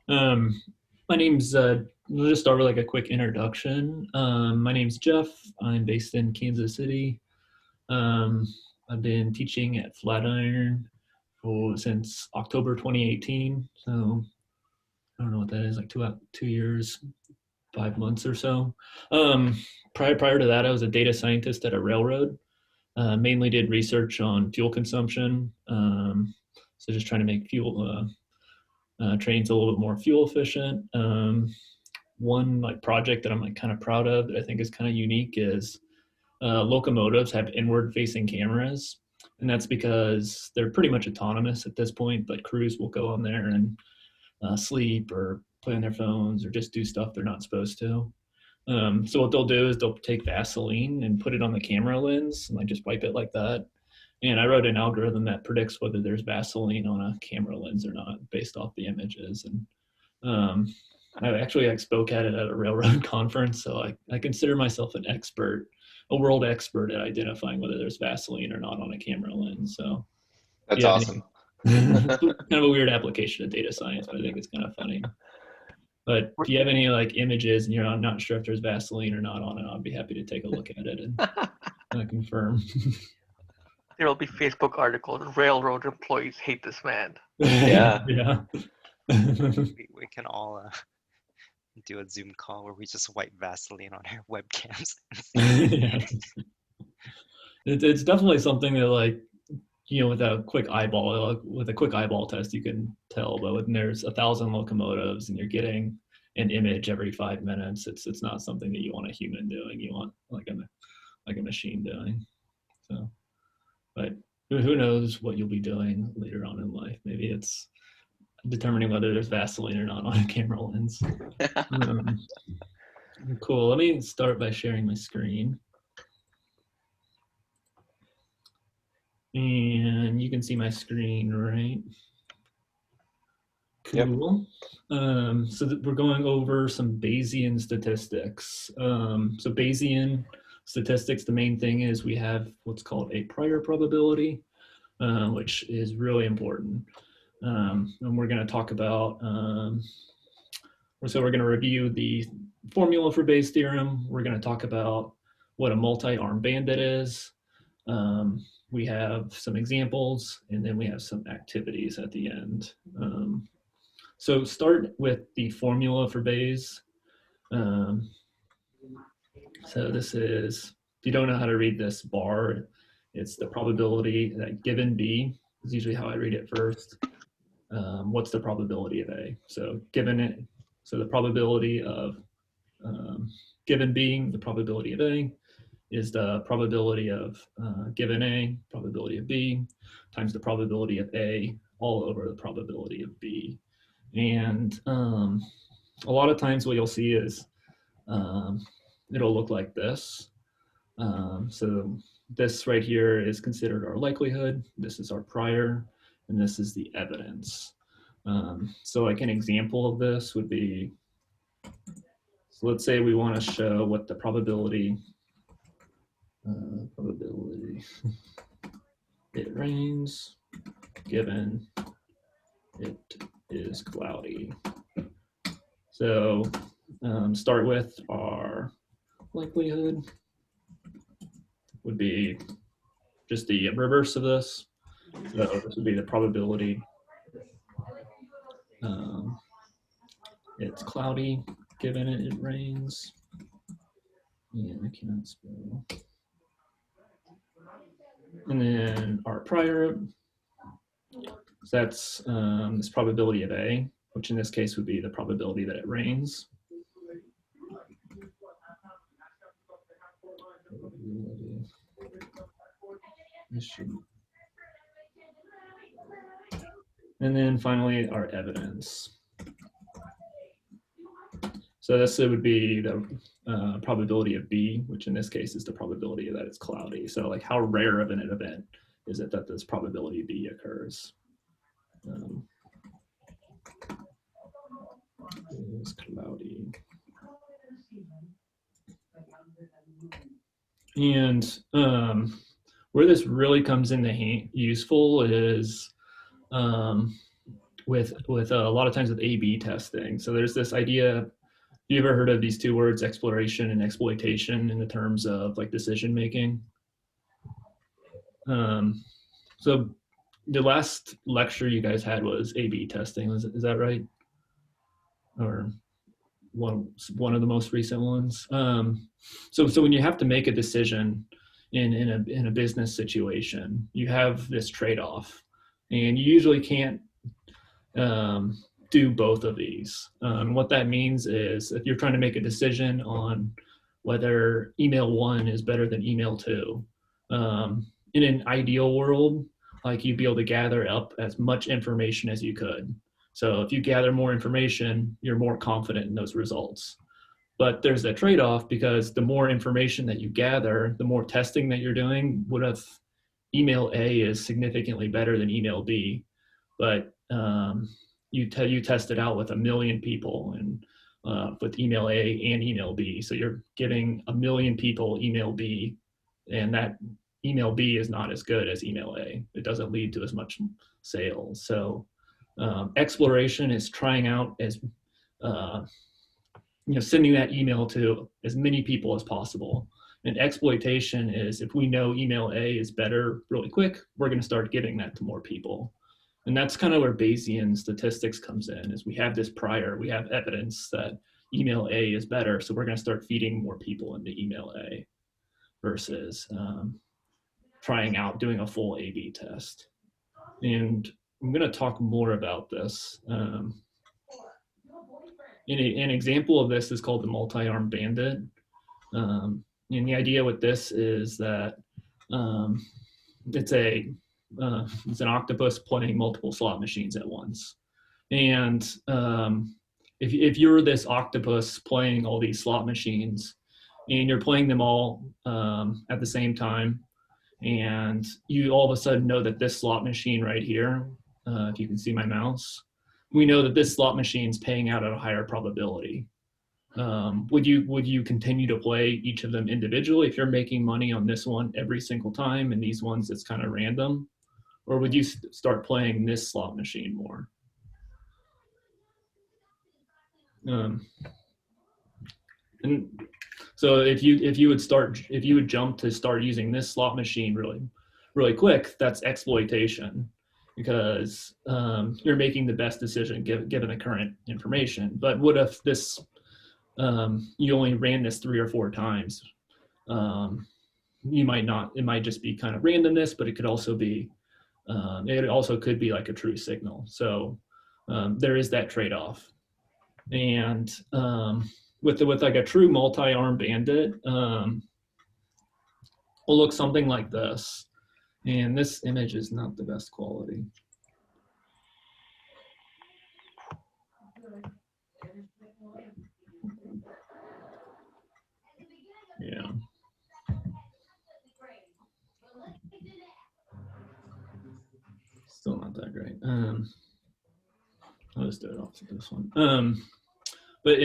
Um, my name's, we'll just start with like a quick introduction. My name's Jeff. I'm based in Kansas City. Um, I've been teaching at Flatiron since October 2018. So I don't know what that is, like 2 years, 5 months or so. Um, prior to that, I was a data scientist at a railroad. Mainly did research on fuel consumption. So just trying to make trains a little bit more fuel efficient. One like project that I'm like kind of proud of that I think is kind of unique is locomotives have inward facing cameras. And that's because they're pretty much autonomous at this point, but crews will go on there and sleep or play on their phones or just do stuff they're not supposed to. So what they'll do is they'll take Vaseline and put it on the camera lens and like just wipe it like that. And I wrote an algorithm that predicts whether there's Vaseline on a camera lens or not based off the images. And um, I actually like spoke at it at a railroad conference, so I consider myself an expert, a world expert at identifying whether there's Vaseline or not on a camera lens. So if That's you have any awesome. kind of a weird application of data science, but I think it's kind of funny. But if you have any like images and you're not sure if there's Vaseline or not on it, I'll be happy to take a look at it and confirm. There will be Facebook articles. Railroad employees hate this man. Yeah. Yeah. We can all do a Zoom call where we just wipe Vaseline on our webcams. Yeah. It's definitely something that like with a quick eyeball test you can tell, but when there's 1,000 locomotives and you're getting an image every 5 minutes, it's not something that you want a human doing. You want like a machine doing. So, but who knows what you'll be doing later on in life? Maybe it's determining whether there's Vaseline or not on a camera lens. Cool. Let me start by sharing my screen. And you can see my screen, right? Cool. Yep. So we're going over some Bayesian statistics. So Bayesian statistics, the main thing is we have what's called a prior probability, which is really important. And we're going to talk about, so we're going to review the formula for Bayes' theorem. We're going to talk about what a multi-arm bandit is. We have some examples, and then we have some activities at the end. So start with the formula for Bayes. So this is, if you don't know how to read this bar, it's the probability that given B is usually how I read it first. What's the probability of A? So given it, so the probability of given being the probability of A is the probability of given A, probability of B, times the probability of A all over the probability of B. And a lot of times what you'll see is it'll look like this. So this right here is considered our likelihood, this is our prior, and this is the evidence. So like an example of this would be, so let's say we want to show what the probability it rains given it is cloudy. So start with our likelihood would be just the reverse of this. So this would be the probability it's cloudy given it rains. Yeah, I cannot spell. And then our prior, so that's this probability of A, which in this case would be the probability that it rains. And then finally our evidence. So this would be the probability of B, which in this case is the probability that it's cloudy. So like how rare of an event is it that this probability B occurs? It's cloudy. And where this really comes into useful is with a lot of times with A/B testing. So there's this idea. You ever heard of these two words, exploration and exploitation, in the terms of like decision making? So the last lecture you guys had was A/B testing. Is that right? Or one of the most recent ones. So when you have to make a decision in a business situation, you have this trade-off, and you usually can't do both of these. What that means is if you're trying to make a decision on whether email 1 is better than email 2, in an ideal world, like you'd be able to gather up as much information as you could. So if you gather more information, you're more confident in those results. But there's a trade-off, because the more information that you gather, the more testing that you're doing. What if email A is significantly better than email B, but you test it out with 1 million people, and with email A and email B. So you're giving 1 million people email B, and that email B is not as good as email A. It doesn't lead to as much sales. So exploration is trying out as sending that email to as many people as possible. And exploitation is, if we know email A is better really quick, we're going to start giving that to more people. And that's kind of where Bayesian statistics comes in, is we have evidence that email A is better, so we're going to start feeding more people into email A versus trying out doing a full A/B test. And I'm going to talk more about this. An example of this is called the multi-arm bandit. And the idea with this is that it's an octopus playing multiple slot machines at once. And if you're this octopus playing all these slot machines, and you're playing them all at the same time, and you all of a sudden know that this slot machine right here, if you can see my mouse, we know that this slot machine is paying out at a higher probability. Would you continue to play each of them individually if you're making money on this one every single time, and these ones it's kind of random? Or would you start playing this slot machine more? And so if you would jump to start using this slot machine really quick, that's exploitation, because you're making the best decision given the current information. But what if this you only ran this 3 or 4 times? You might not. It might just be kind of randomness, but it could also be could be like a true signal. So there is that trade-off. And with like a true multi-arm bandit, will look something like this. And this image is not the best quality. Yeah. Still not that great. I'll just do it off to this one. But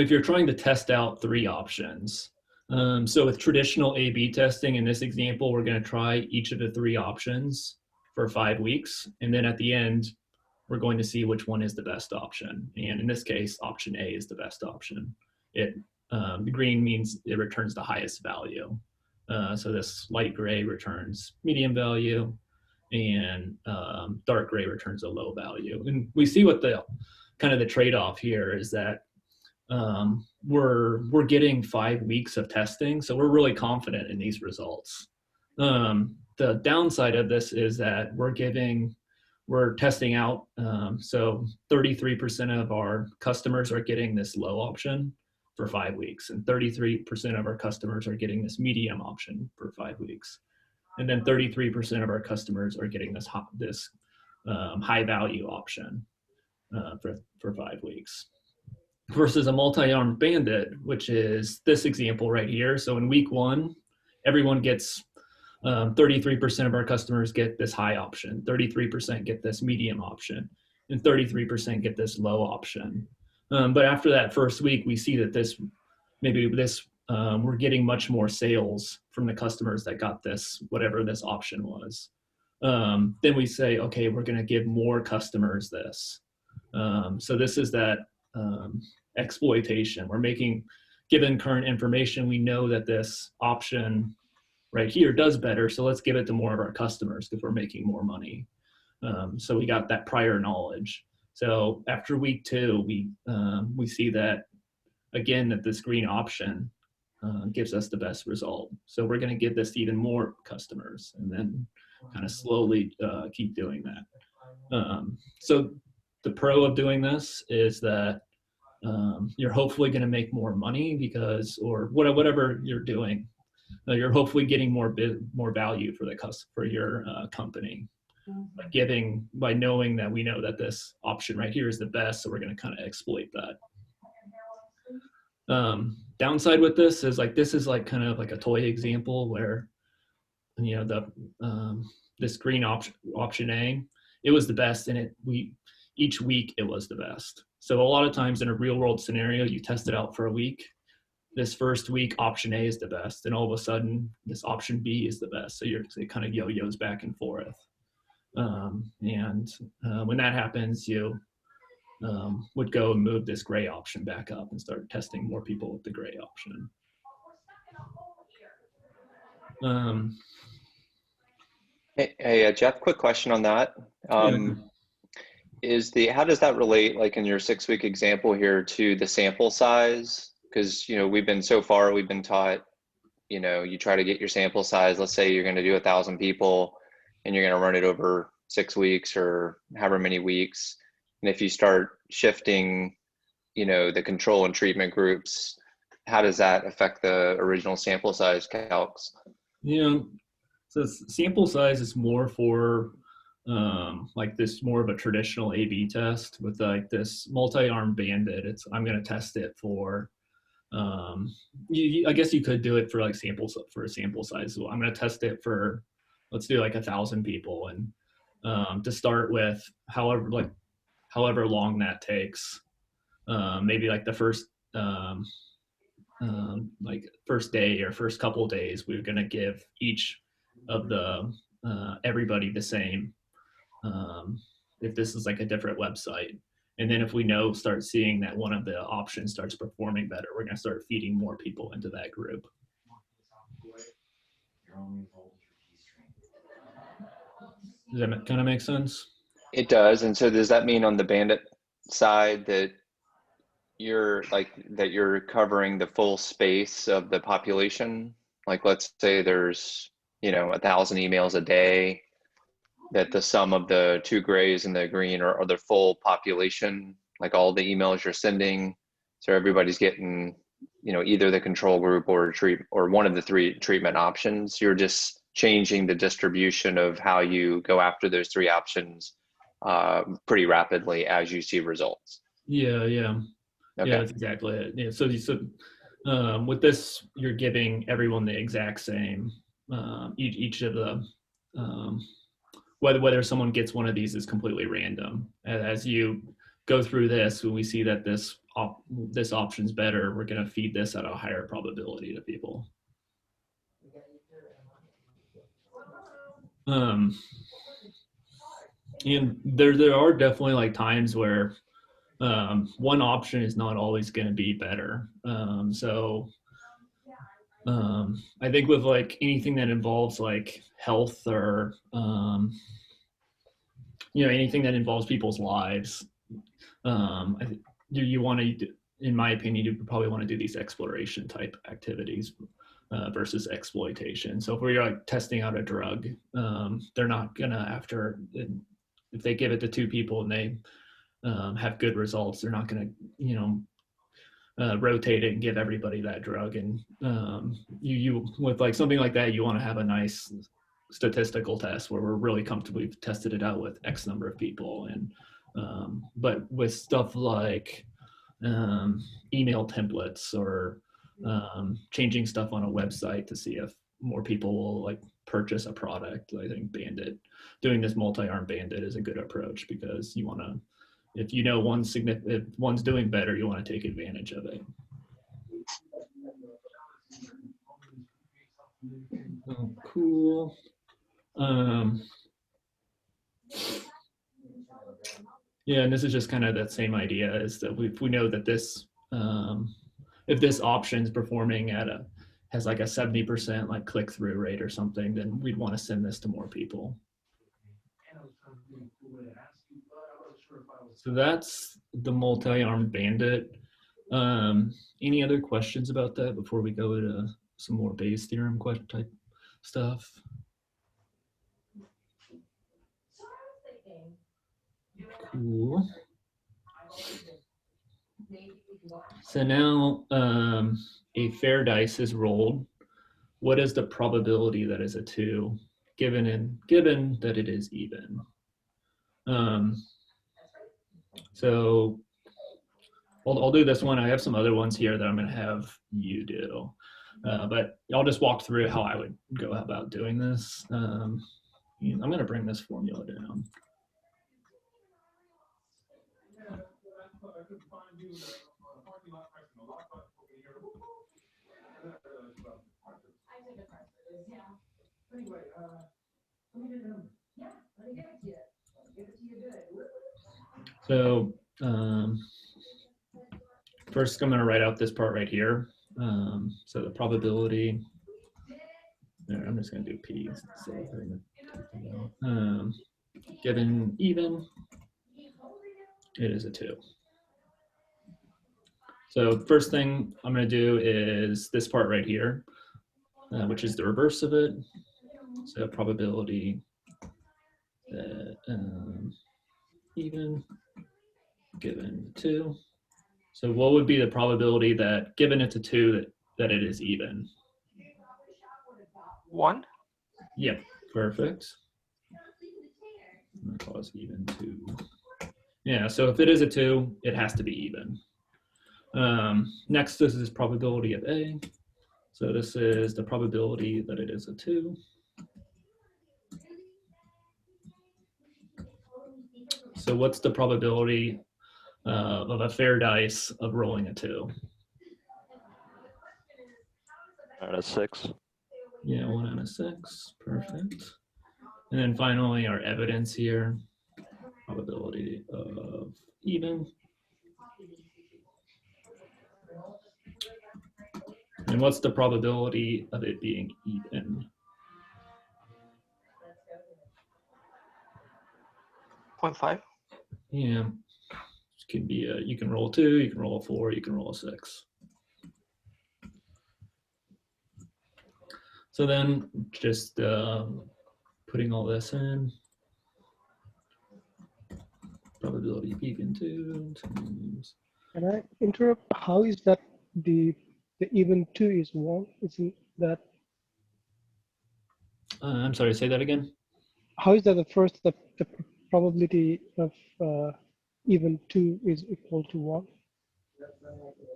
if you're trying to test out 3 options, so with traditional A/B testing, in this example, we're going to try each of the 3 options for 5 weeks. And then at the end, we're going to see which one is the best option. And in this case, option A is the best option. The green means it returns the highest value. So this light gray returns medium value, and dark gray returns a low value. And we see what the trade-off here is, that we're getting 5 weeks of testing, so we're really confident in these results. The downside of this is that we're testing out, so 33% of our customers are getting this low option for 5 weeks, and 33% of our customers are getting this medium option for 5 weeks. And then 33% of our customers are getting this high value option for 5 weeks. Versus a multi-armed bandit, which is this example right here. So in week 1, everyone gets 33% of our customers get this high option, 33% get this medium option, and 33% get this low option. But after that first week, we see that we're getting much more sales from the customers that got this, whatever this option was. then we say, okay, we're going to give more customers this. So this is that exploitation. We're making, given current information, we know that this option right here does better, so let's give it to more of our customers because we're making more money. So we got that prior knowledge. So after week 2, we see that again that this green option gives us the best result. So we're going to give this to even more customers, and then kind of slowly keep doing that. So the pro of doing this is that you're hopefully going to make more money because, or whatever you're doing, you're hopefully getting more value for for your company by knowing that we know that this option right here is the best, so we're going to kind of exploit that. Downside with this is this is kind of like a toy example where this green option A, it was the best, and each week it was the best. So a lot of times in a real world scenario, you test it out for a week. This first week, option A is the best, and all of a sudden, this option B is the best. So it kind of yo-yos back and forth. When that happens, you would go and move this gray option back up and start testing more people with the gray option. Hey, Jeff, quick question on that. Yeah. How does that relate, like in your 6-week example here, to the sample size? Because we've been taught, you try to get your sample size. Let's say you're going to do 1,000 people, and you're going to run it over 6 weeks or however many weeks. And if you start shifting, the control and treatment groups, how does that affect the original sample size calcs? So sample size is more for this more of a traditional A/B test with this multi-arm bandit. I'm going to test it for. I guess you could do it for a sample size. So I'm going to test it for, let's do 1,000 people, and to start with, however long that takes, maybe the first first day or first couple of days, we're going to give each of the everybody the same. If this is a different website, and then if we start seeing that one of the options starts performing better, we're going to start feeding more people into that group. Does that kind of make sense? It does. And so does that mean on the bandit side that you're covering the full space of the population? Like, let's say there's 1,000 emails a day, that the sum of the 2 grays and the green are the full population, like all the emails you're sending. So everybody's getting, either the control group or one of the 3 treatment options. You're just changing the distribution of how you go after those 3 options pretty rapidly as you see results. Yeah. Okay. Yeah, that's exactly it. Yeah. So with this, you're giving everyone the exact same, each of the, whether someone gets one of these is completely random. As you go through this, when we see that this option's better, we're going to feed this at a higher probability to people. And there are definitely times where one option is not always going to be better. I think with anything that involves health or anything that involves people's lives, you want to, in my opinion, you probably want to do these exploration type activities versus exploitation. So if we're testing out a drug, they're not gonna, if they give it to 2 people and they have good results, they're not gonna rotate it and give everybody that drug. And you with something like that, you want to have a nice statistical test where we're really comfortable, we've tested it out with X number of people. And but with stuff like email templates or changing stuff on a website to see if more people will purchase a product, I think doing this multi-arm bandit is a good approach, because you want to, if if one's doing better, you want to take advantage of it. Oh, cool. Yeah, and this is just kind of that same idea, is that if we know that this, if this option is performing at has like a 70% like click-through rate or something, then we'd want to send this to more people. So that's the multi-armed bandit. Any other questions about that before we go to some more Bayes theorem type stuff? Cool. So now a fair dice is rolled. What is the probability that is a 2, given that it is even? So I'll do this one. I have some other ones here that I'm going to have you do. But I'll just walk through how I would go about doing this. I'm going to bring this formula down. So first, I'm going to write out this part right here. So the probability, I'm just going to do P. Given even, it is a 2. So first thing I'm going to do is this part right here, which is the reverse of it. So probability that even given 2. So what would be the probability that given it's a 2 that it is even? 1. Yep, perfect. I'm gonna cause even 2. Yeah, so if it is a 2, it has to be even. Next, this is probability of A. So this is the probability that it is a 2. So what's the probability of a fair dice of rolling a 2? 1 out of 6. Yeah, 1 out of 6. Perfect. And then finally, our evidence here, probability of even. And what's the probability of it being even? 0.5. Yeah, it can be you can roll a 2, you can roll a 4, you can roll a 6. So then just putting all this in, probability of even 2 times. Can I interrupt? How is that the even 2 is 1? Isn't that? I'm sorry, say that again. How is that the probability of even 2 is equal to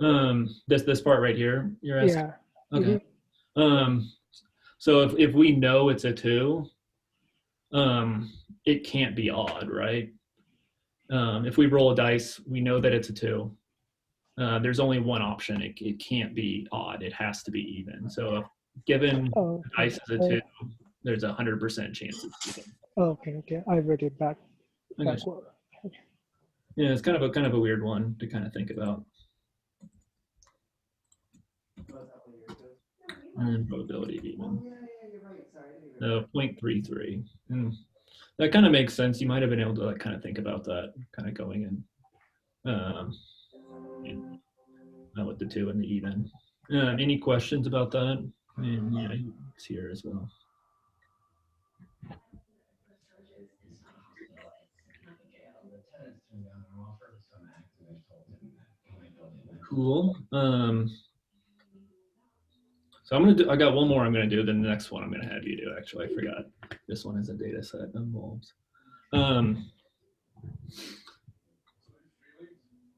1? This part right here, you're asking? Yeah. Okay. So if we know it's a 2, it can't be odd, right? If we roll a dice, we know that it's a 2. There's only one option. It can't be odd. It has to be even. So if given Oh, the dice is a 2, there's a 100% chance it's even. okay. I read it backward. Yeah, it's kind of a weird one to kind of think about. And probability of even. 0.33. And that kind of makes sense. You might have been able to like kind of think about that, kind of going in with the 2 and the even. Any questions about that? And yeah, it's here as well. Cool. So I got one more I'm gonna do, then the next one I'm gonna have you do. Actually, I forgot. This one is a data set involved.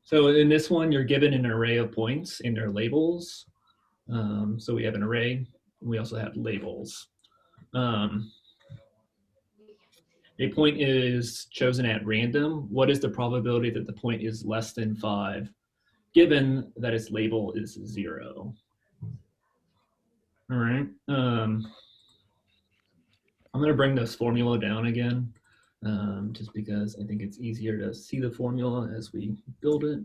So in this one, you're given an array of points in their labels. So we have an array, and we also have labels. A point is chosen at random. What is the probability that the point is less than 5, given that its label is 0? All right. I'm going to bring this formula down again. just because I think it's easier to see the formula as we build it.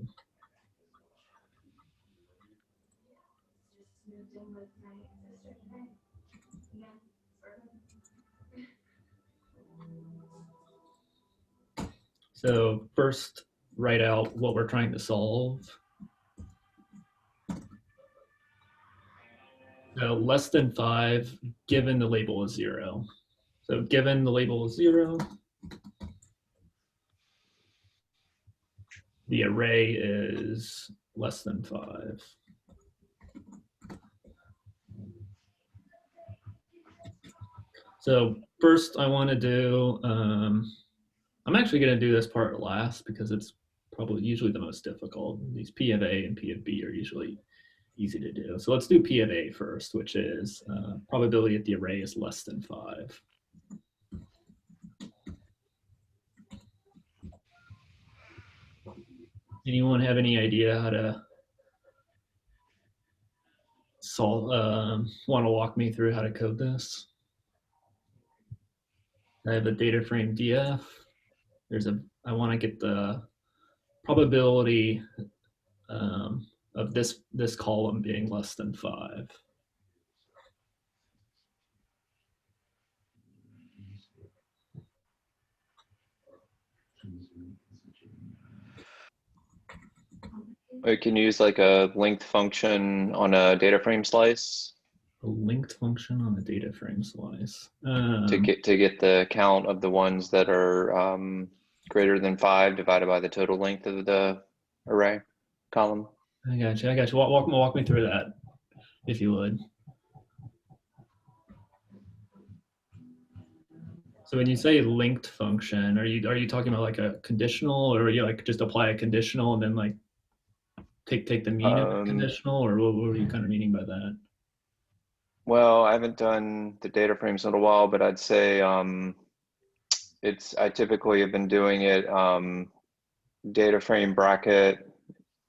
So first, write out what we're trying to solve. So less than 5, given the label is 0. So given the label is 0, the array is less than 5. So first I want to do, I'm actually going to do this part last because it's probably usually the most difficult. These P of A and P of B are usually easy to do. So let's do P of A first, which is probability that the array is less than 5. Anyone have any idea how to solve, want to walk me through how to code this? I have a data frame df. I want to get the probability of this column being less than 5. We can use like a linked function on a data frame slice A linked function on a data frame slice. to get the count of the ones that are greater than 5 divided by the total length of the array column. I got you. Walk me through that, if you would. So when you say linked function, are you talking about like a conditional, or are you like just apply a conditional and then like take the mean of the conditional, or what are you kind of meaning by that? Well, I haven't done the data frames in a while, but I'd say I typically have been doing it data frame bracket,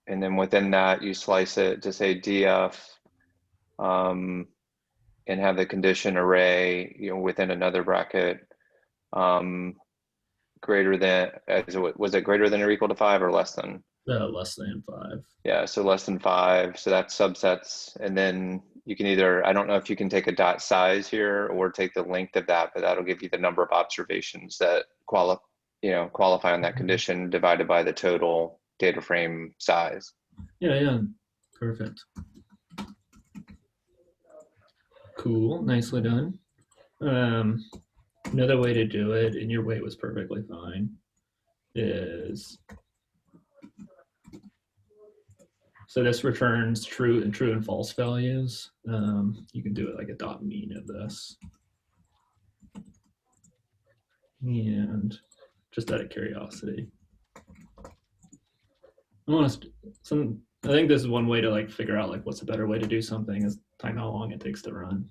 and then within that you slice it to say df, and have the condition array, within another bracket, greater than, was it greater than or equal to 5 or less than? Less than 5. Yeah, so less than 5. So that's subsets, and then you can either, I don't know if you can take a dot size here or take the length of that, but that'll give you the number of observations that qualify on that condition divided by the total data frame size. Yeah, perfect. Cool, nicely done. Another way to do it, and your way was perfectly fine, is so this returns true and false values. You can do it like a dot mean of this. And just out of curiosity, I think this is one way to like figure out like what's a better way to do something, is time how long it takes to run.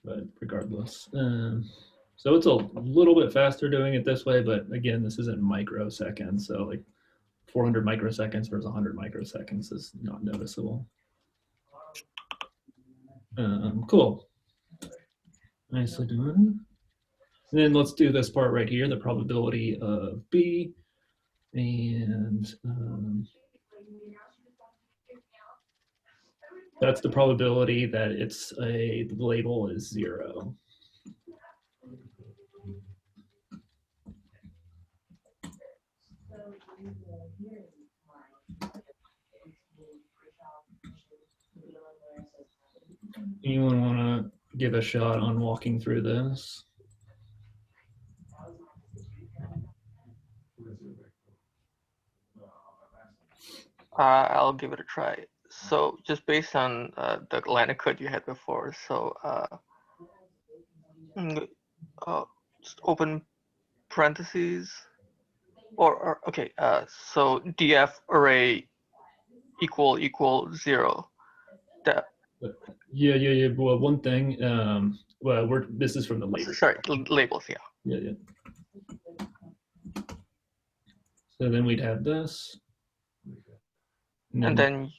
But regardless, so it's a little bit faster doing it this way, but again, this isn't microseconds, so like 400 microseconds versus 100 microseconds is not noticeable. Cool, nicely done. And then let's do this part right here, the probability of B, and that's the probability that the label is 0. Anyone want to give a shot on walking through this? I'll give it a try. So just based on the line of code you had before, so just open parentheses, or okay, so df array equal 0. That, yeah. Well, one thing, well, this is from the label. sorry, labels, yeah. Yeah. So then we'd have this. And then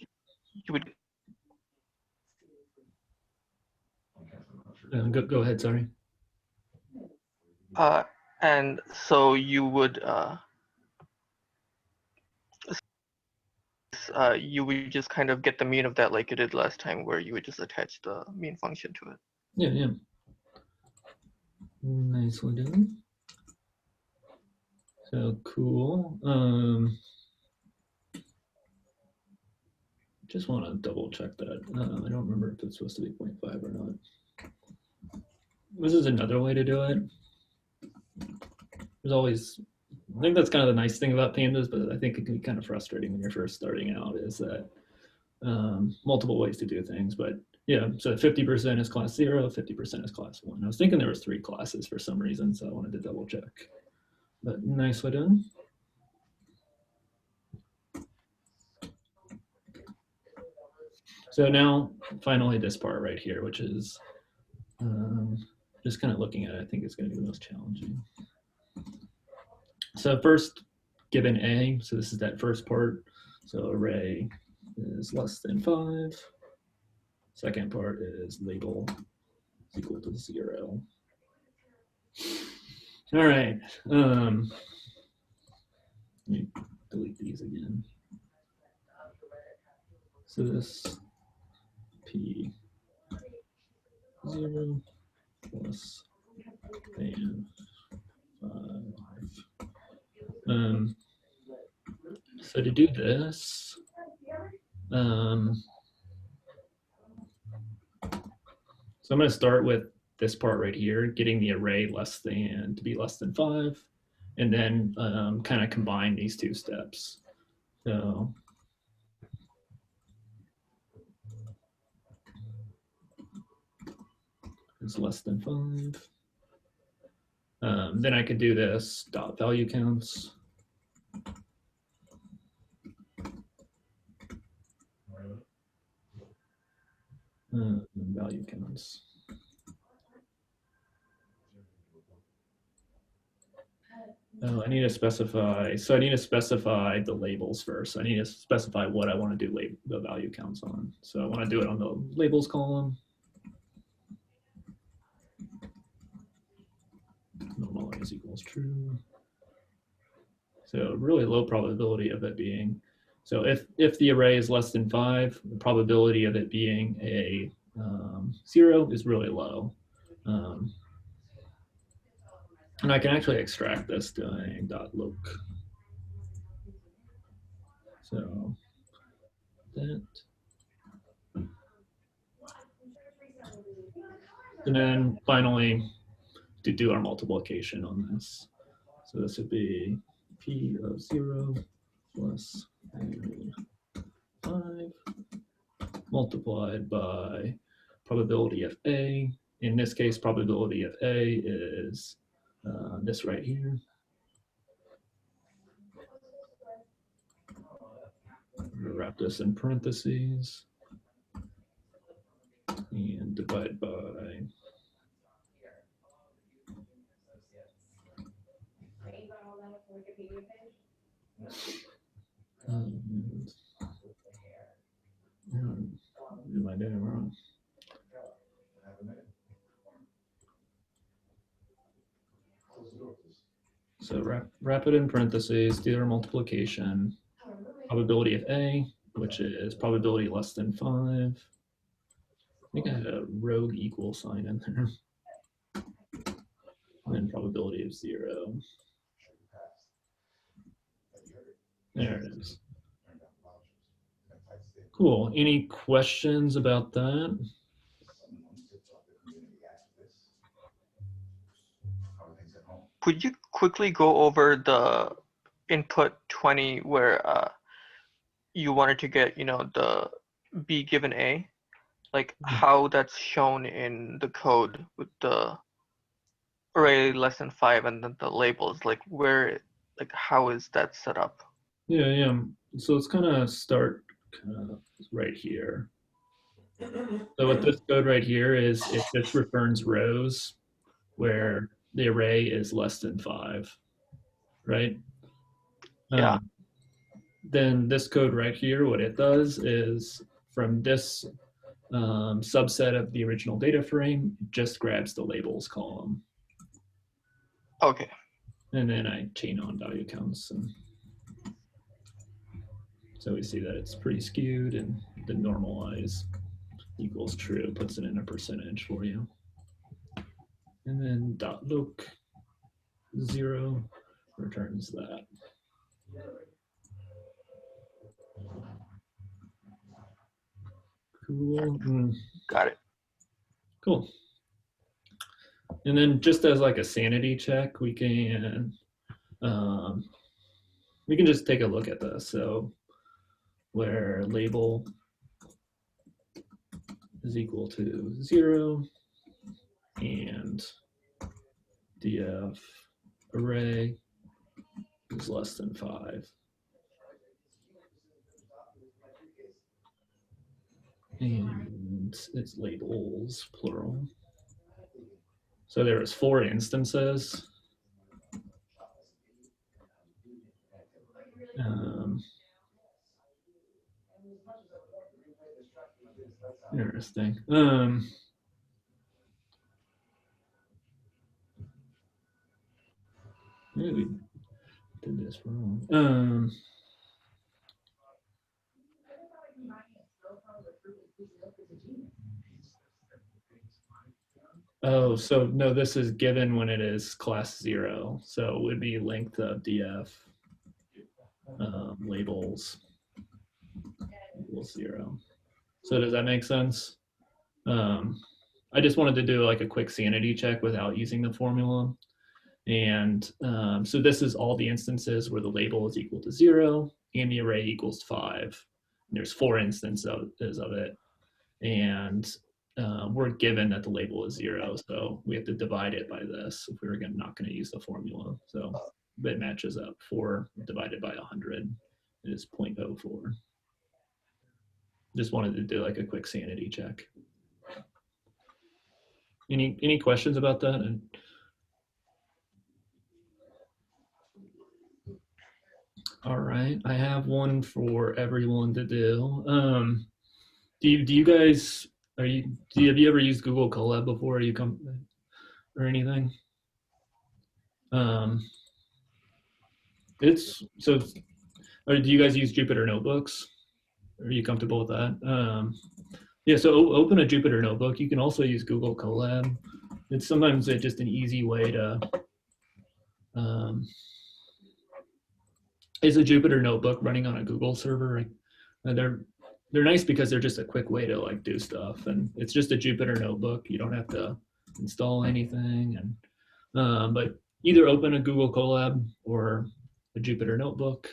you would go ahead, sorry. and so you would just kind of get the mean of that like you did last time, where you would just attach the mean function to it. Yeah. Nicely done. So cool. Just want to double check that. I don't remember if it's supposed to be 0.5 or not. This is another way to do it. There's always, I think that's kind of the nice thing about pandas, but I think it can be kind of frustrating when you're first starting out, is that multiple ways to do things. But yeah, so 50% is class 0, 50% is class 1. I was thinking there was 3 classes for some reason, so I wanted to double check. But nicely done. So now, finally, this part right here, which is just kind of looking at it, I think it's going to be the most challenging. So first, given A, so this is that first part. So array is less than 5. Second part is label is equal to 0. All right. Let me delete these again. So this P 0 plus than 5. So to do this, so I'm going to start with this part right here, getting the array to be less than 5, and then kind of combine these 2 steps. So it's less than 5. Then I could do this dot value counts. Value counts. Oh, I need to specify. So I need to specify the labels first. I need to specify what I want to do the value counts on. So I want to do it on the labels column. Normalize equals true. So really low probability of it being. So if the array is less than 5, the probability of it being a 0 is really low. And I can actually extract this doing .loc. So that. And then finally, to do our multiplication on this. So this would be P of 0 plus 5 multiplied by probability of A. In this case, probability of A is this right here. Wrap this in parentheses and divide by am I doing wrong? So wrap it in parentheses, do our multiplication, probability of A, which is probability less than 5. I think I had a rogue equal sign in there. And then probability of 0. There it is. Cool. Any questions about that? Could you quickly go over the input 20 where you wanted to get, the B given A, like how that's shown in the code with the array less than 5 and then the labels, like how is that set up? Yeah. So let's kind of start right here. So what this code right here is, it just returns rows where the array is less than 5, right? Yeah. then this code right here, what it does is from this subset of the original data frame, it just grabs the labels column. Okay. And then I chain on value counts. And so we see that it's pretty skewed, and the normalize equals true, puts it in a percentage for you. And then dot loc 0 returns that. Cool. Got it. Cool. And then just as like a sanity check, we can just take a look at this. So where label is equal to 0 and df array is less than 5. And it's labels plural. So there was 4 instances. Interesting. Maybe we did this wrong. Oh, so no, this is given when it is class 0. So it would be length of df labels equals 0. So does that make sense? I just wanted to do like a quick sanity check without using the formula. And so this is all the instances where the label is equal to 0 and the array equals 5. And there's 4 instances of it. And we're given that the label is 0, so we have to divide it by this if we were not going to use the formula. So it matches up. 4 divided by 100 is 0.04. Just wanted to do like a quick sanity check. Any questions about that? And all right, I have one for everyone to do. Do you guys have you ever used Google Colab before? Or anything? Or do you guys use Jupyter notebooks? Are you comfortable with that? Yeah, so open a Jupyter notebook. You can also use Google Colab. It's sometimes just an easy way to. It's a Jupyter notebook running on a Google server. They're nice because they're just a quick way to like do stuff, and it's just a Jupyter notebook. You don't have to install anything, and but either open a Google Colab or a Jupyter notebook,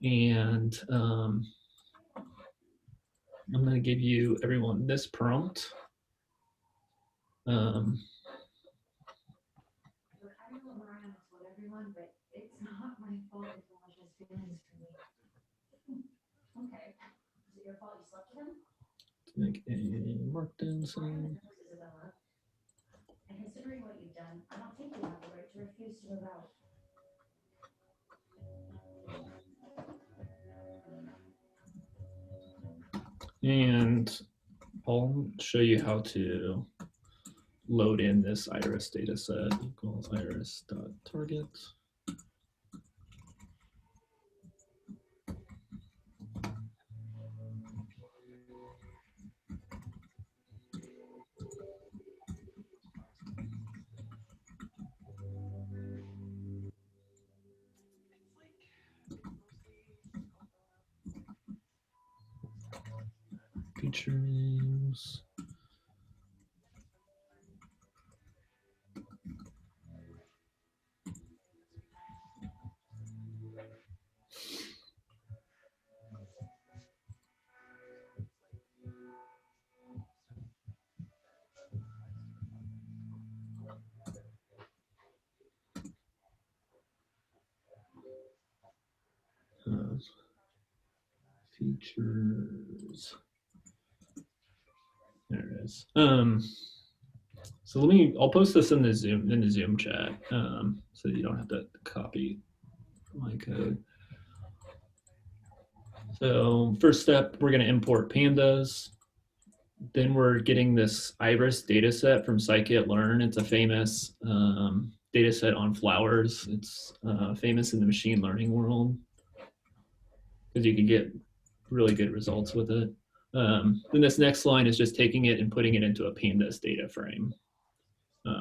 and I'm going to give you everyone this prompt. Make a markdown sign. Considering what you've done, I don't think you have the right to refuse to move out. And I'll show you how to load in this iris data set equals iris.target. Feature names. Features. There it is. So I'll post this in the Zoom chat, so you don't have to copy my code. So first step, we're going to import pandas. Then we're getting this iris data set from scikit-learn. It's a famous data set on flowers. It's famous in the machine learning world because you can get really good results with it. Then this next line is just taking it and putting it into a pandas data frame,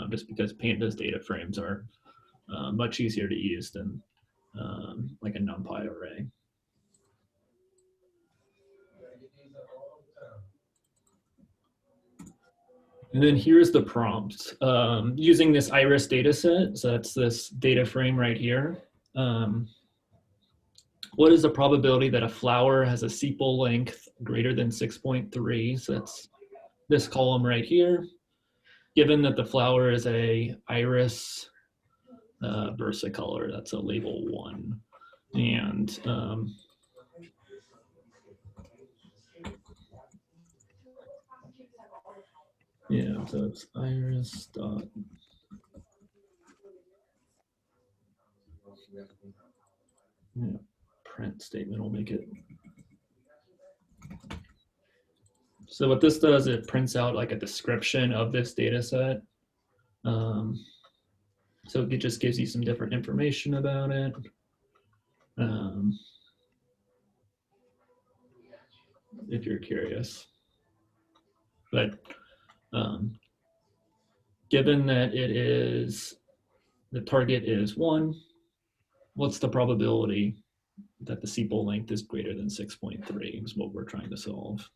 just because pandas data frames are much easier to use than like a NumPy array. And then here's the prompt. Using this iris data set, so that's this data frame right here. What is the probability that a flower has a sepal length greater than 6.3? So that's this column right here. Given that the flower is a iris versicolor, that's a label 1. And yeah, so it's iris dot. Yeah, print statement will make it. So what this does, it prints out like a description of this data set. So it just gives you some different information about it. If you're curious. But given that it is, the target is 1, what's the probability that the sepal length is greater than 6.3 is what we're trying to solve.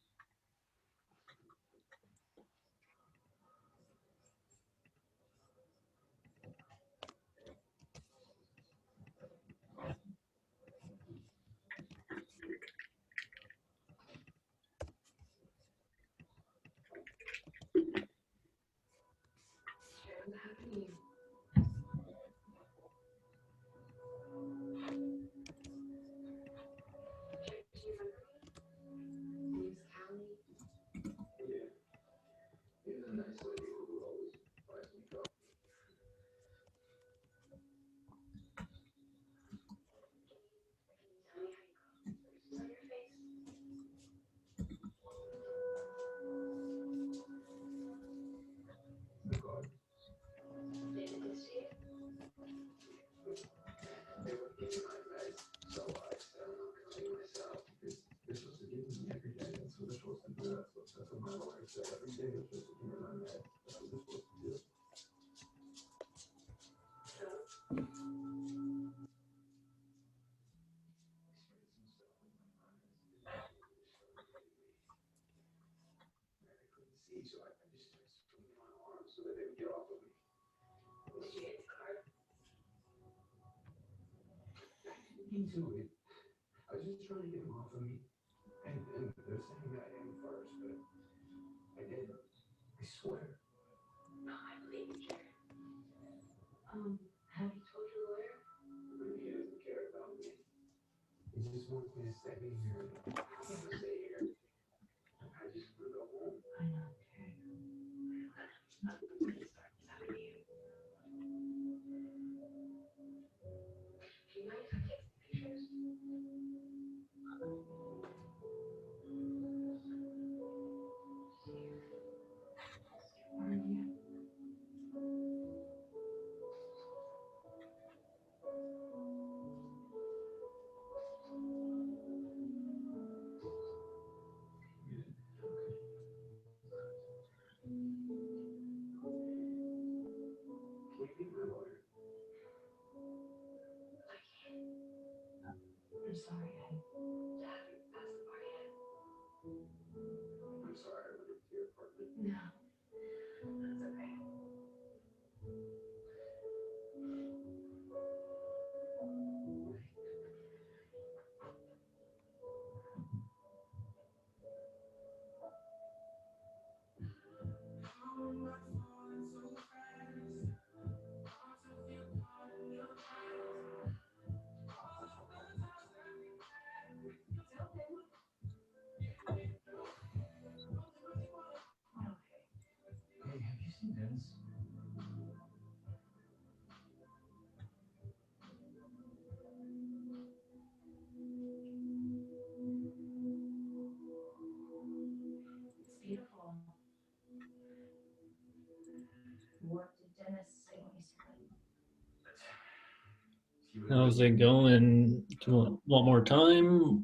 How's it going? Do you want more time?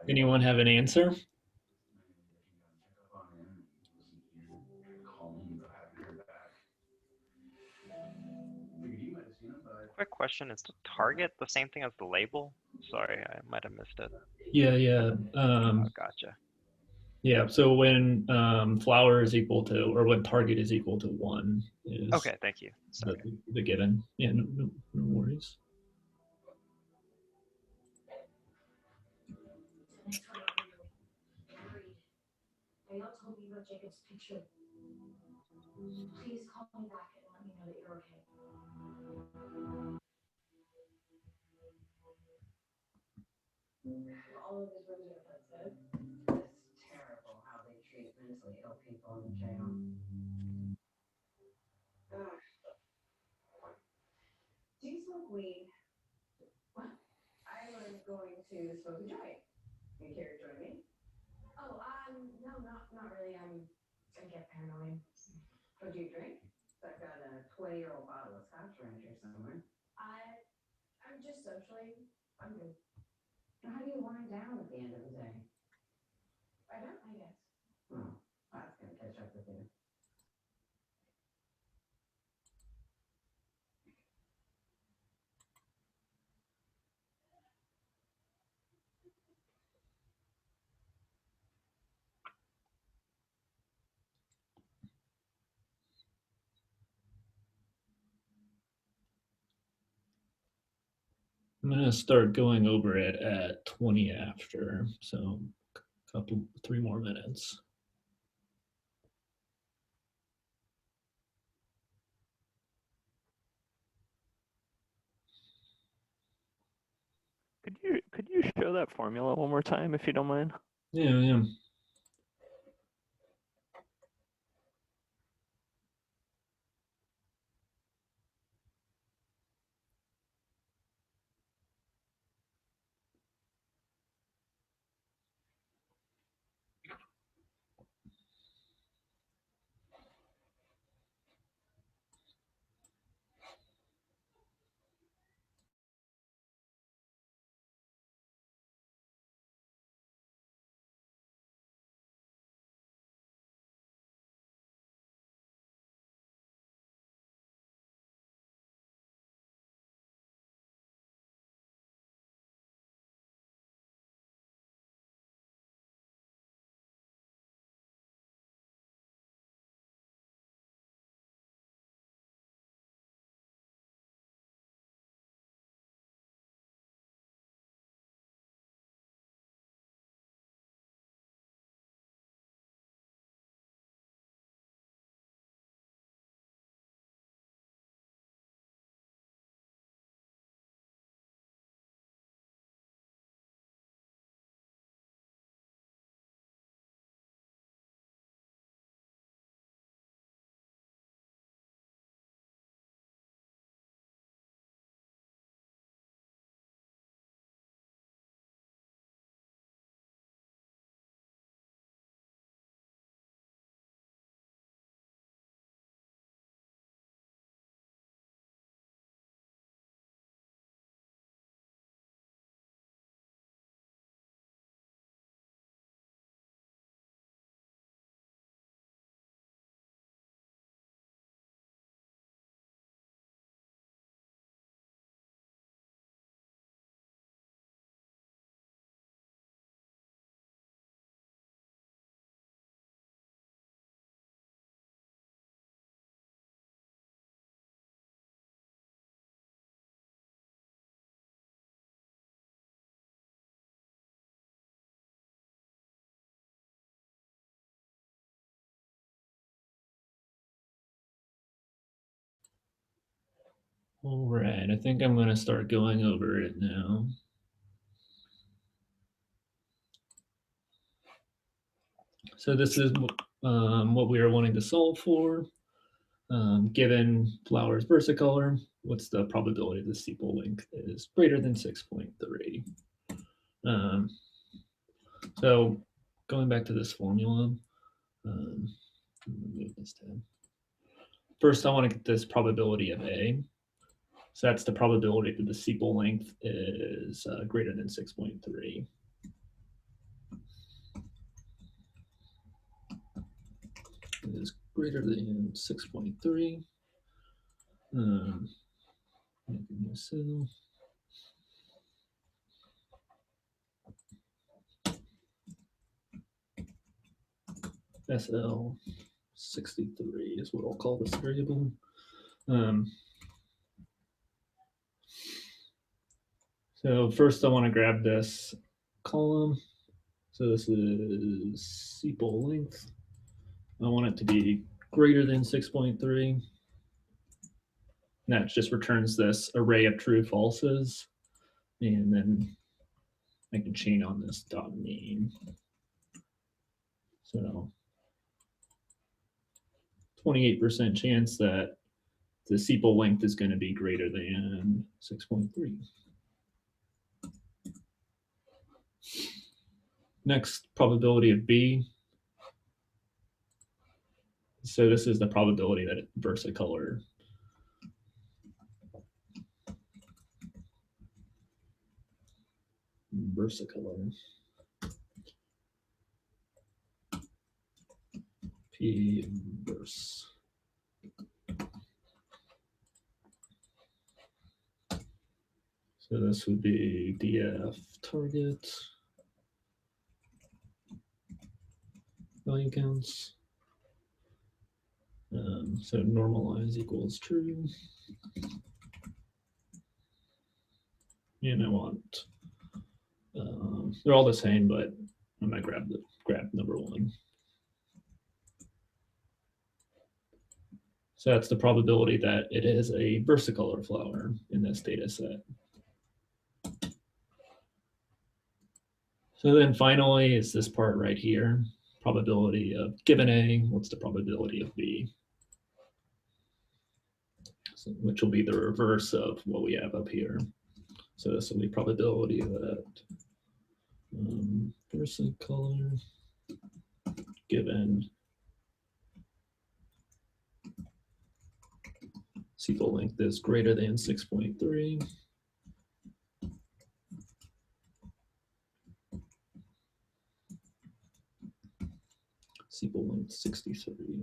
Anyone have an answer? Quick question, is the target the same thing as the label? Sorry, I might have missed it. Yeah. Oh, gotcha. Yeah, so when flower is equal to, or when target is equal to 1 is Okay, thank you. Sorry. the given. Yeah, no worries. I'm gonna start going over it at 20 after, so couple 3 more minutes. Could you show that formula one more time if you don't mind? Yeah. All right, I think I'm gonna start going over it now. So this is what we are wanting to solve for. Given flower's versicolor, what's the probability the sepal length is greater than 6.3? So going back to this formula, move this tab. First, I want to get this probability of A. So that's the probability that the sepal length is greater than 6.3. It is greater than 6.3. So SL 63 is what I'll call this variable. So first I want to grab this column. So this is sepal length. I want it to be greater than 6.3. That just returns this array of true falses. And then I can chain on this dot mean. So 28% chance that the sepal length is going to be greater than 6.3. Next, probability of B. So this is the probability that it versicolor. Versicolor. P verse. So this would be df target value counts. So normalize equals true. And I want, they're all the same, but I'm gonna grab number one. So that's the probability that it is a versicolor flower in this data set. So then finally is this part right here, probability of given A, what's the probability of B? So, which will be the reverse of what we have up here. So this will be probability that versicolor given sepal length is greater than 6.3. Sepal length 63.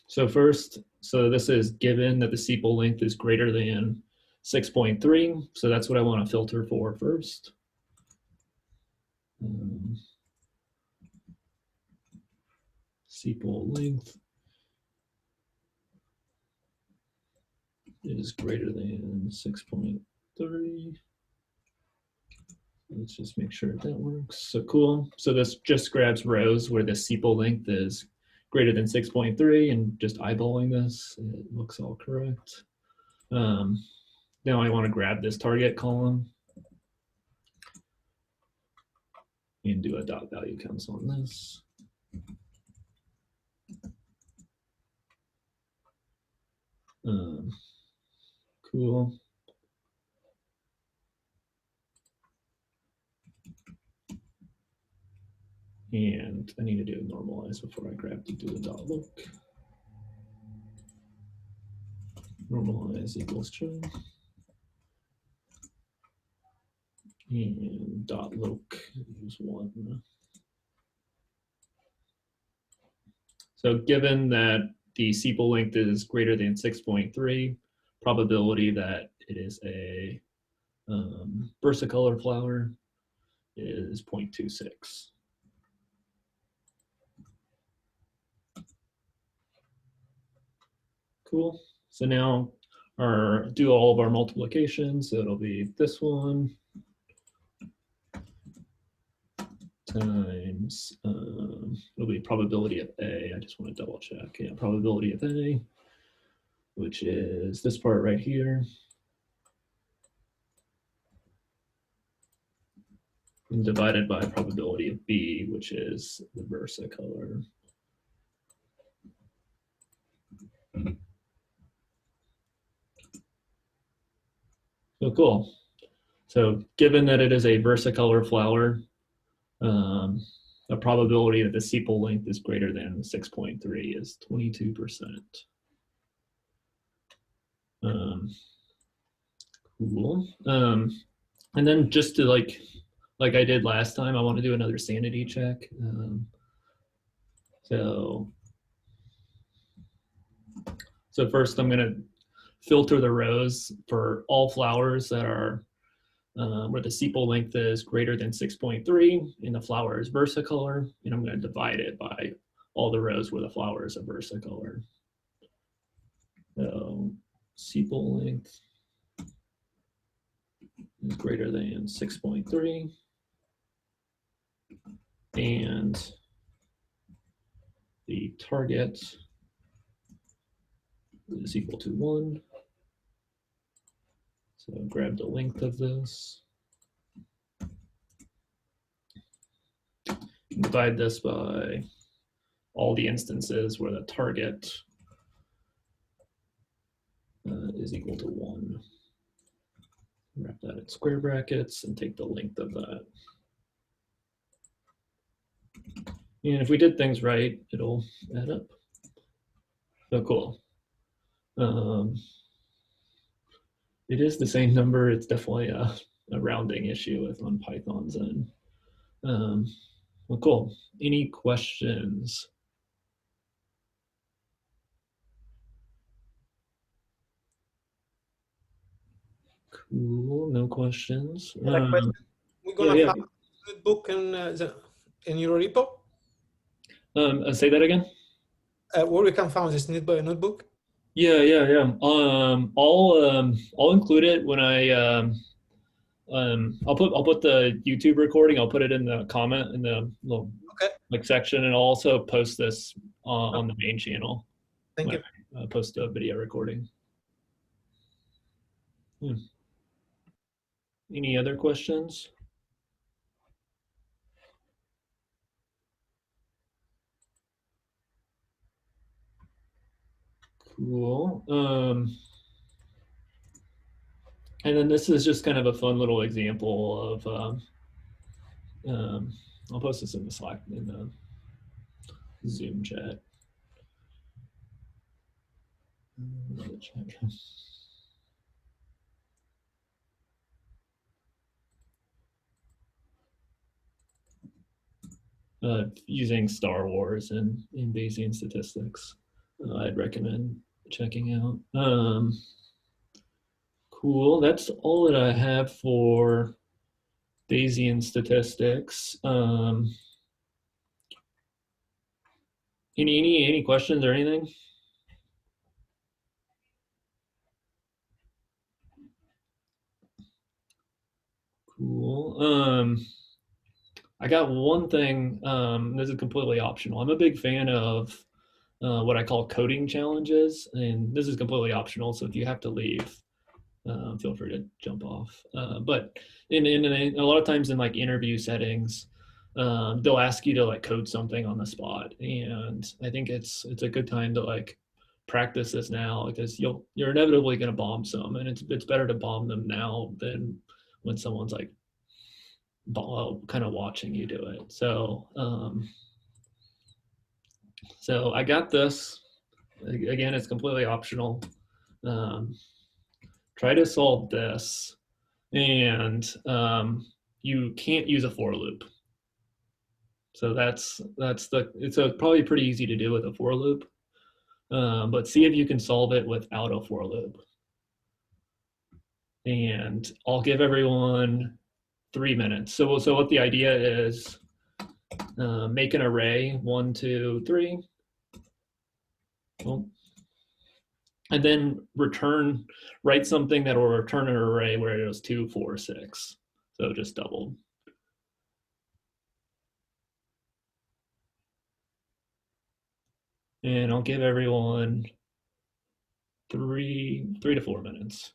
So first, so this is given that the sepal length is greater than 6.3. So that's what I want to filter for first. Sepal length is greater than 6.3. Let's just make sure that works. So cool. So this just grabs rows where the sepal length is greater than 6.3 and just eyeballing this, it looks all correct. Now I want to grab this target column and do a dot value counts on this. Cool. And I need to do a normalize before I grab to do a dot look. Normalize equals true. And dot look is 1. So given that the sepal length is greater than 6.3, probability that it is a versicolor flower is 0.26. Cool. So now do all of our multiplications. So it'll be this one times, it'll be probability of A. I just want to double check. Yeah, probability of A, which is this part right here. And divided by probability of B, which is the versicolor. So cool. So given that it is a versicolor flower, the probability that the sepal length is greater than 6.3 is 22%. Cool. And then just to like I did last time, I want to do another sanity check. So first I'm going to filter the rows for all flowers that are where the sepal length is greater than 6.3 and the flower is versicolor, and I'm going to divide it by all the rows where the flower is a versicolor. So sepal length is greater than 6.3 and the target is equal to 1. So grab the length of this. Divide this by all the instances where the target is equal to 1. Wrap that in square brackets and take the length of that. And if we did things right, it'll add up. So cool. It is the same number. It's definitely a rounding issue with on Python's end. Well, cool. Any questions? Cool. No questions. We're gonna yeah. find the notebook in your repo. Say that again. Where we can find this notebook. Yeah. I'll include it when I'll put the YouTube recording. I'll put it in the comment in the little section, and I'll also post this on the main channel. Thank you. Post a video recording. Any other questions? Cool. And then this is just kind of a fun little example of, I'll post this in the Slack, in the Zoom chat. Using Star Wars and in Bayesian statistics, I'd recommend checking out. Cool. That's all that I have for Bayesian statistics. Any questions or anything? Cool. I got one thing. This is completely optional. I'm a big fan of what I call coding challenges, and this is completely optional. So if you have to leave, feel free to jump off. But in a lot of times in like interview settings, they'll ask you to like code something on the spot, and I think it's a good time to like practice this now, because you're inevitably going to bomb some, and it's better to bomb them now than when someone's like kind of watching you do it. So so I got this. Again, it's completely optional. Try to solve this, and you can't use a for loop. So it's probably pretty easy to do with a for loop, but see if you can solve it without a for loop. And I'll give everyone 3 minutes. So what the idea is, make an array 1, 2, 3. Well, and then write something that will return an array where it was 2, 4, 6. So just doubled. And I'll give everyone 3 to 4 minutes.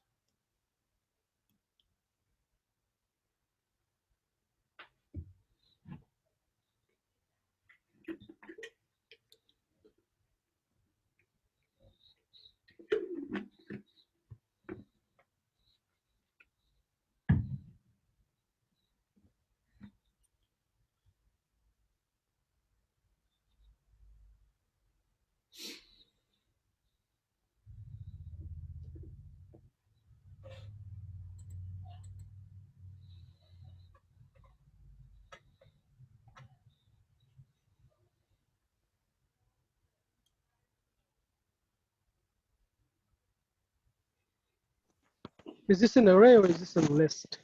Is this an array or is this a list?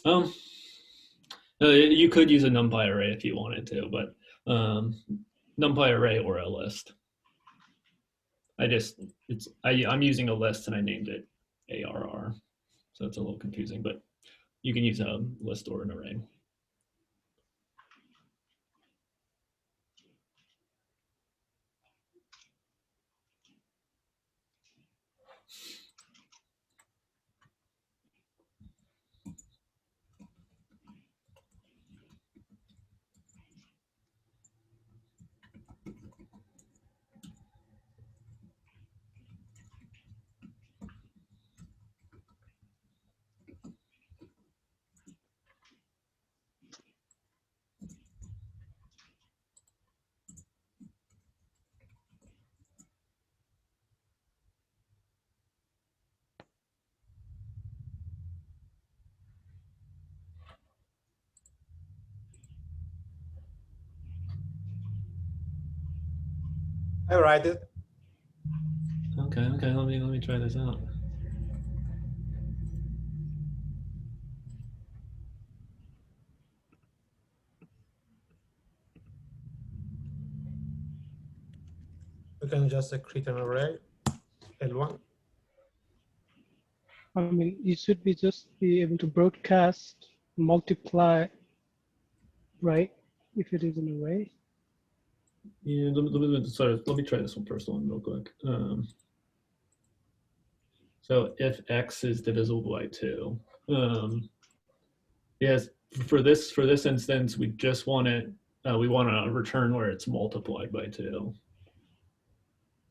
You could use a NumPy array if you wanted to, but NumPy array or a list. I'm using a list and I named it ARR, so it's a little confusing, but you can use a list or an array. I write it. Okay, let me try this out. We can just create an array, L1. I mean, you should just be able to broadcast, multiply, right? If it is an array. Yeah, let me try this one first one real quick. So if x is divisible by 2, yes, for this instance, we just want it. We want to return where it's multiplied by 2.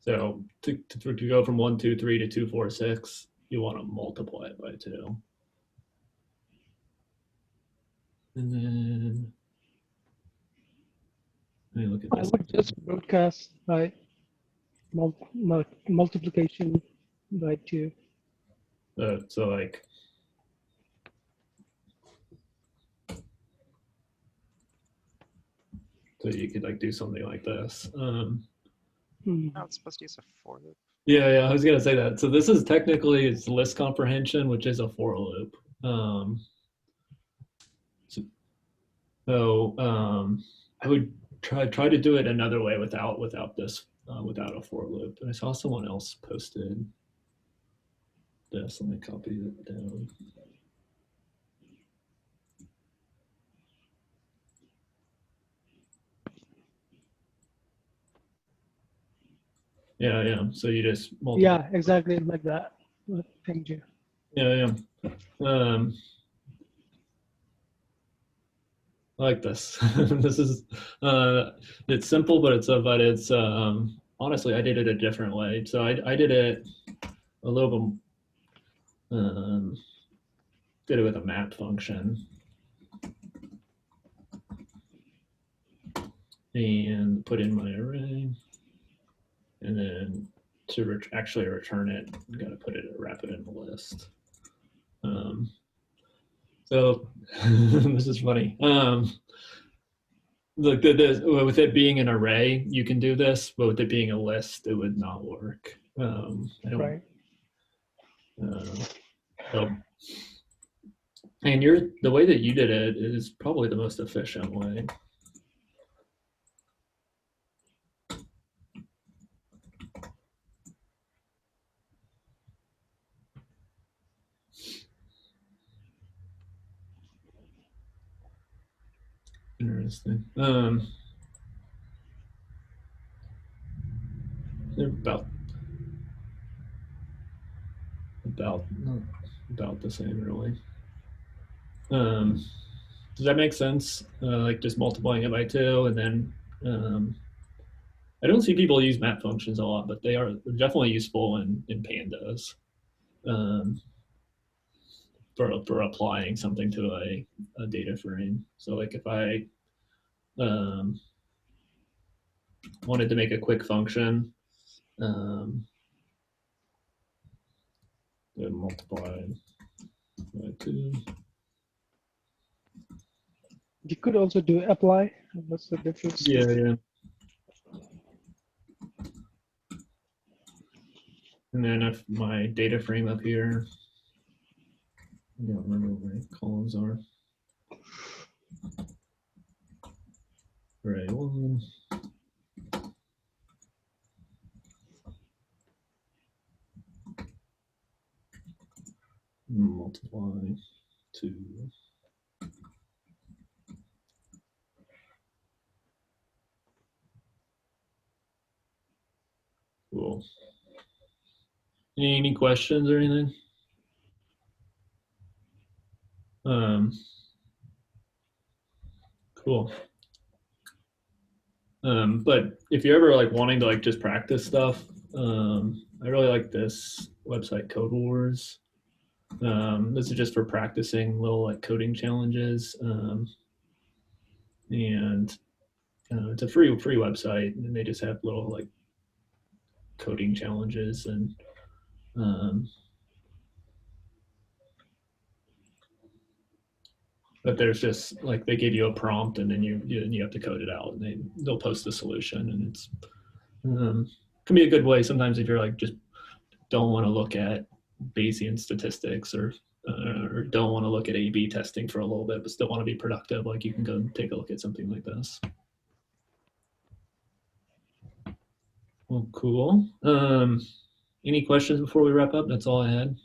So to go from 1, 2, 3 to 2, 4, 6, you want to multiply it by 2. And then let me look at I this. would just broadcast by multiplication by 2. So like, so you could like do something like this. Now it's supposed to use a for loop. Yeah, I was gonna say that. So this is technically it's list comprehension, which is a for loop. I would try to do it another way without this without a for loop. And I saw someone else posted this. Let me copy it down. Yeah. So you just multiply. Yeah, exactly like that. Thank you. Yeah. I like this. This is it's simple, but it's honestly I did it a different way. So I did it a little bit. Did it with a map function and put in my array, and then to actually return it, you got to wrap it in the list. So this is funny. With it being an array, you can do this, but with it being a list, it would not work. Right. So, and the way that you did it is probably the most efficient way. Interesting. They're about the same, really. Does that make sense? Like just multiplying it by 2, and then I don't see people use map functions a lot, but they're definitely useful in pandas for applying something to a data frame. So like if I wanted to make a quick function, multiply by 2. You could also do apply. What's the difference? Yeah. And then if my data frame up here, I don't remember what my columns are. Array 1. Multiply 2. Cool. Any questions or anything? Cool. But if you're ever like wanting to like just practice stuff, I really like this website, Code Wars. This is just for practicing little like coding challenges, and it's a free website, and they just have little like coding challenges, and but there's just like they give you a prompt, and then you have to code it out, and they'll post the solution, and it's can be a good way sometimes if you're like just don't want to look at Bayesian statistics or don't want to look at A/B testing for a little bit, but still want to be productive. Like you can go take a look at something like this. Well, cool. Any questions before we wrap up? That's all I had.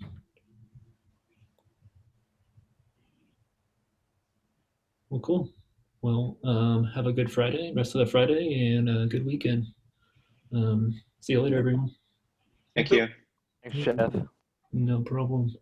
Well, cool. Well, have a good Friday, rest of the Friday, and a good weekend. See you later, everyone. Thank you. Thanks, Jeff. No problem.